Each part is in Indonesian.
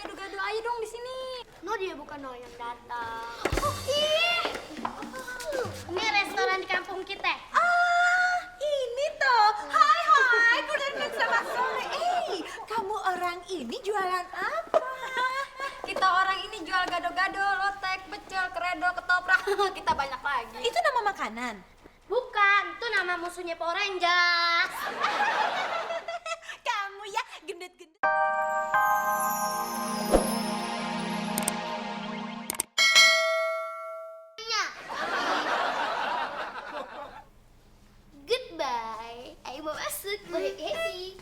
gaduh-gaduh aja dong di sini. No, dia bukan No yang datang. Oh, ih. Ini restoran di kampung kita. Ini toh. Hai, good evening selamat sore. Kamu orang ini jualan apa? Kita orang ini jual gado-gado, lotek, pecel, kredo, ketoprak. Kita banyak lagi. Itu nama makanan. Bukan, itu nama musuhnya Power Rangers. Kamu ya gendut-gendut. Goodbye. Ayo mau masuk, boleh happy.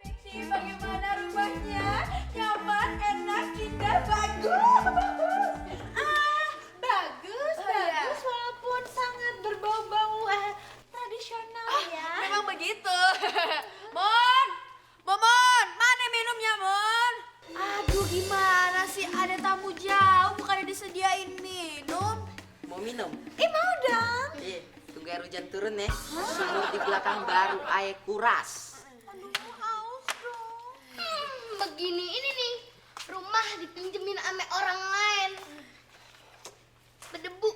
Beksi, bagaimana rumahnya? Nyaman, enak, indah, bagus. Bagus, bagus walaupun sangat berbau-bau tradisional ya. Memang begitu. Mon, Momon, mana minumnya, Mon? Aduh, gimana sih? Ada tamu jauh, bukannya disediain minum. Mau minum? Mau dong. Iya, tunggu air hujan turun ya. Sumur di belakang baru air kuras. Begini ini nih, rumah dipinjemin sama orang lain. Berdebu,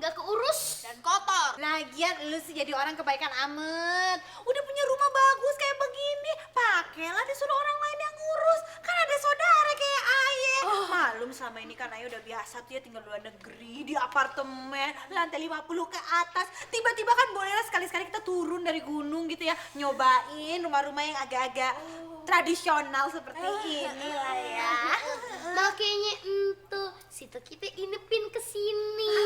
nggak keurus. Dan kotor. Lagian lu sih jadi orang kebaikan amat. Udah punya rumah bagus kayak begini, pakailah disuruh orang lain yang ngurus. Kan ada saudara kayak Aye. Malum selama ini kan Aye udah biasa tuh ya tinggal di luar negeri, di apartemen, lantai 50 ke atas. Tiba-tiba kan bolehlah sekali-sekali kita turun dari gunung gitu ya, nyobain rumah-rumah yang agak-agak tradisional seperti ini lah ya. Makanya situ kita inepin ke sini.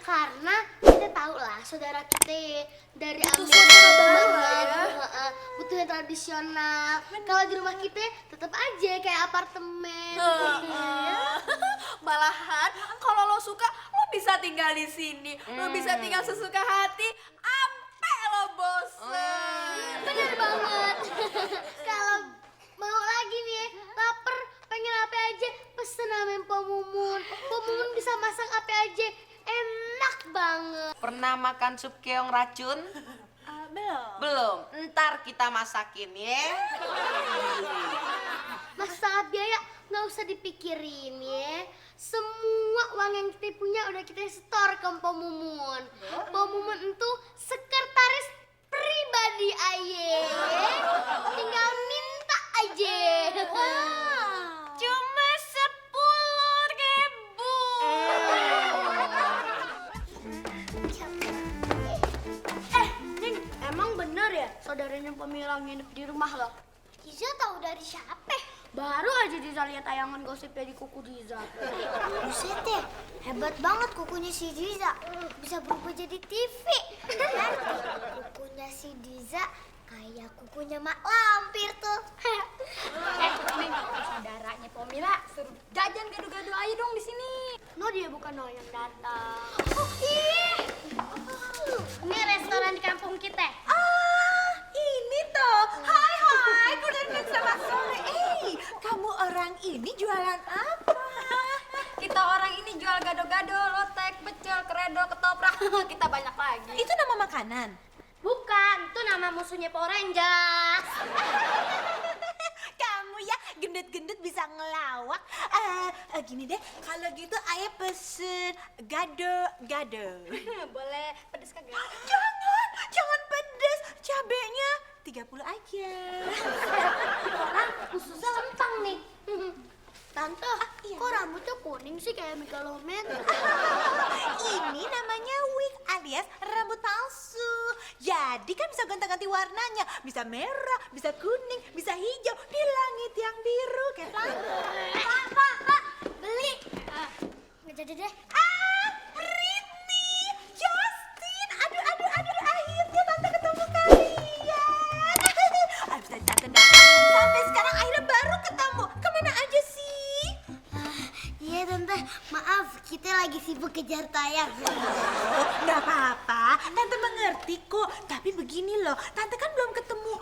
Karena kita tahu lah saudara kita dari Amerika banget, butuh yang tradisional. Kalau di rumah kita tetap aja kayak apartemen. Malahan kalau lo suka, lo bisa tinggal di sini. Lo bisa tinggal sesuka hati, ampe lo bosen. Bener banget. Kalau mau lagi nih ya, lapar, pengen apa aja, pesen sama Pak Mumun. Pak Mumun bisa masak apa aja, enak banget. Pernah makan sup keong racun? Belum. Belum. Ntar kita masakin ya. Masalah biaya nggak usah dipikirin ya. Semua uang yang kita punya udah kita setor ke Pak Mumun. Pak Mumun itu sekretaris pribadi Aye. Tinggal minta aja. Cuma 10.000. Ning, emang bener ya saudaranya Pemila nginep di rumah lo? Diza tahu dari siapa? Baru aja Diza lihat tayangan gosipnya di kuku Diza. Buset deh, hebat banget kukunya si Diza. Bisa berubah jadi TV. Kukunya si Diza kayak kukunya Mak Lampir tuh. Nih, saudaranya Pomila suruh jajan gado-gado aja dong di sini. No, dia bukan No yang datang. Oh, ih. Ini restoran di kampung kita. Ini toh. Hai, good evening selamat sore. Kamu orang ini jualan apa? Kita orang ini jual gado-gado, lotek, pecel, kredo, ketoprak. Kita banyak lagi. Itu nama makanan. Bukan, itu nama musuhnya Power Rangers. Kamu ya gendut-gendut bisa ngelawak. Gini deh, kalau gitu Ayah pesen gado-gado. Boleh pedes kagak? Jangan pedes. Cabenya 30 aja. Orang khususnya lempang nih. Tante, iya. kok rambutnya kuning sih kayak Megaloman? Ini namanya wig alias rambut palsu. Jadi kan bisa ganti-ganti warnanya. Bisa merah, bisa kuning, bisa hijau. Di langit yang biru kayak langit. Pak, beli. Nggak jadi deh. Britney, Justin. Aduh, akhirnya tante ketemu kalian. Abis dari tante datang, sampai sekarang akhirnya baru ketemu. Kemana aja sih? Iya tante, maaf kita lagi sibuk kejar tayang. Nggak apa-apa, tante mengerti kok. Tapi begini loh, tante kan belum ketemu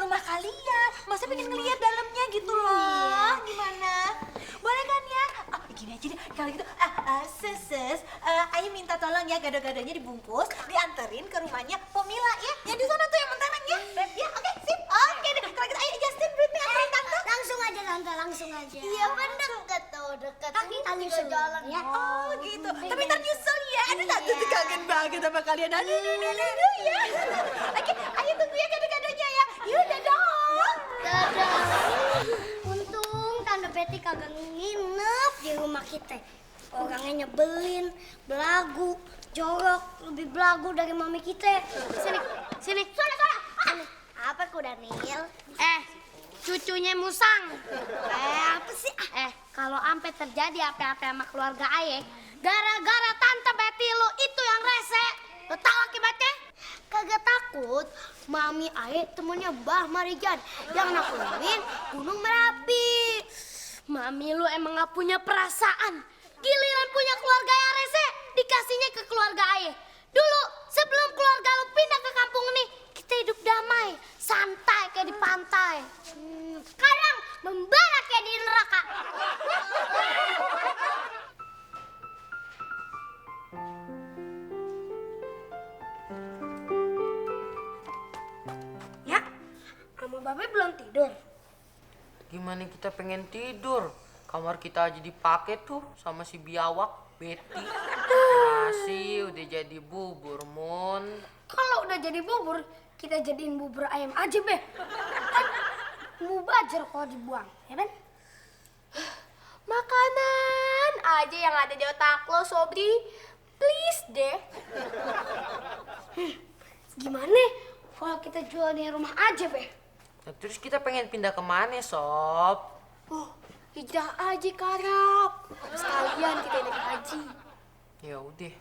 rumah kalian. Masa pengen ngeliat dalamnya gitu loh. Gimana? Boleh kan ya? Gini aja deh, kalau gitu, sis, Ayu minta tolong ya gado-gadonya dibungkus, dianterin ke rumahnya Pomila ya. Yang di sana tuh yang mentereng ya. Ya, oke, sip. Oke deh. Kalau gitu ayo Justin, Britney anterin tante. Langsung aja tante, langsung aja. Iya bener deket tuh, deket. Kaki tinggal jalan ya. Oh gitu. Tapi ntar nyusul ya. Aduh tante tuh kangen banget sama kalian. Aduh ya. Oke, ayo tunggu ya gado-gadonya ya. Yuk dadah. Untung Tante Betty kagak nginep di rumah kita. Orangnya nyebelin, belagu, jorok, lebih belagu dari mami kita. Sini. Sini. Apa kuda Nil? Cucunya Musang. Apa sih? Kalau ampe terjadi apa-apa sama keluarga Aye, gara-gara Tante Betty lu itu yang rese. Lo tahu akibatnya? Kagak takut, Mami Aye temennya Bah Marijan yang naklukin Gunung Merapi. Mami lu emang gak punya perasaan. Giliran punya keluarga yang rese, dikasihnya ke keluarga Aye. Dulu sebelum keluarga lu pindah ke kampung ini, kita hidup damai, santai kayak di pantai. Sekarang membara kayak di neraka. Ya, sama Babe belum tidur. Gimana kita pengen tidur? Kamar kita aja dipakai tuh sama si biawak Betty. Nasi udah jadi bubur, Mon. Kalau udah jadi bubur, kita jadiin bubur ayam aja, Be. Kan mubazir kalau dibuang, ya kan? Makanan aja yang ada di otak lo, Sobri. Please deh. Gimana kalau kita jual di rumah aja, Be? Nah, terus kita pengen pindah kemana, Sob? Oh, hijrah aja ke Arab. Sekalian kita naik haji. Ya udah,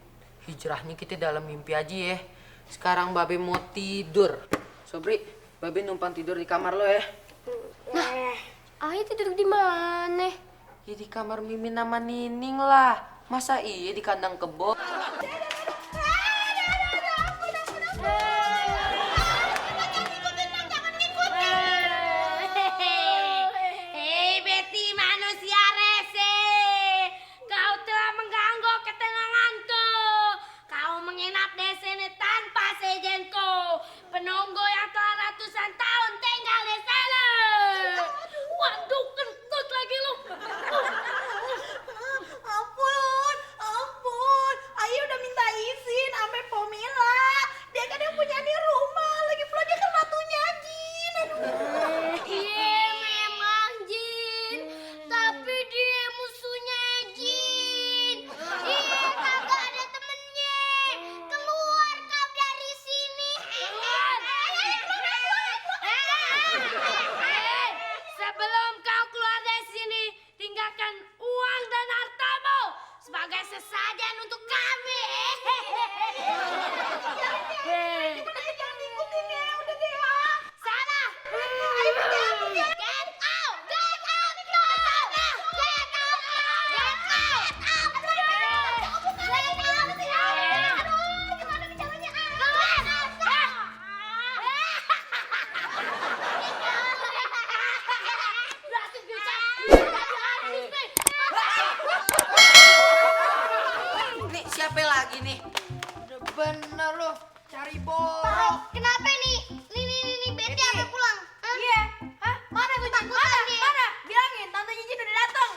hijrahnya kita dalam mimpi aja ya. Sekarang Babe mau tidur. Sobri, Babe numpang tidur di kamar lo ya. Ayo tidur di mana? Ya di kamar Mimin sama Nining lah. Masa iya di kandang kebo? Hei Betty manusia rese, kau telah mengganggu ketenanganku. Kau menginap di sini tanpa seizinku. Penunggu yang telah ratusan tahun tinggal di sana. Waduh, kentut lagi lu. Ampun. Ayu udah minta izin sama Pomila. Dia kan yang punya di rumah. Lagi pula dia kan ratunya Jin. Aduh. Iya memang Jin, tapi dia musuhnya Jin. Iya kagak ada temennya. Keluar kau dari sini. Sebelum kau keluar dari sini, tinggalkan uang dan hartamu sebagai sesajen untuk kami. Jangan diikutin ya. Udah deh ya. Sana. Ayo pergi. Get out! Get out! Sana! Get out! Get out! Aduh, gimana nih caranya? Nih siapa lagi nih? Udah bener lo, cari borok. Kenapa nih? Nih, Betty sampai pulang. Iya, hah? Mana tuh Jin? Mana? Bilangin, Tante Jin udah datang.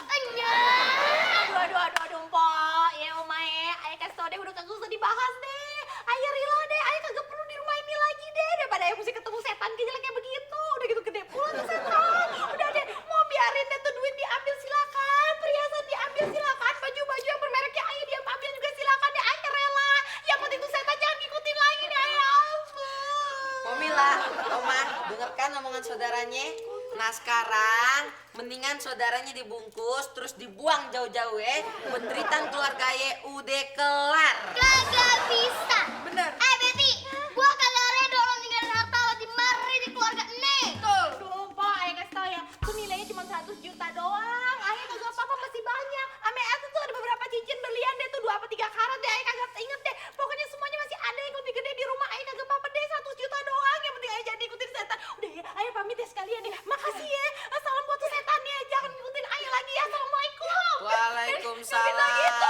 Aduh, Mpok. Ya, Omae. Ayah kasih tau deh, udah kagak usah dibahas deh. Ayah rela deh, ayah kagak perlu di rumah ini lagi deh. Daripada ayah mesti ketemu setan kecil kayak begitu. Udah gitu gede pula tuh setan. Udah deh, mau biarin deh tuh duit diambil silakan. Perhiasan diambil silakan. Baju-baju yang bermereknya ayah diambil juga silakan deh. Ayah rela. Yang penting tuh setan jangan ngikutin lagi deh, ayah. Pomila, Oma, denger kan omongan saudaranya? Nah sekarang, mendingan saudaranya dibungkus, terus dibuang jauh-jauh ya. Penderitaan keluarga ye udah kelar. Kagak bisa. Bener. Betty, gua kagak redo lo ninggalin harta lo dimari di keluarga ini. Tuh. Aduh, Mpok, ayah kasih tau ya. Tuh nilainya cuma 100 juta doang. Ayah kagak apa-apa masih banyak. Ame itu tuh ada beberapa cincin berlian deh tuh 2 apa 3 karat deh. Ayah kagak inget deh. Pokoknya semuanya masih ada yang lebih gede di rumah. Ayah kagak apa-apa deh 100 juta doang. Yang penting ayah jangan ikutin setan. Udah ya, ayah pamit ya sekalian ya. Makasih ya. Salam buat tuh setan ya. Jangan ngikutin ayah lagi ya. Assalamualaikum. Waalaikumsalam. Waalaikumsalam.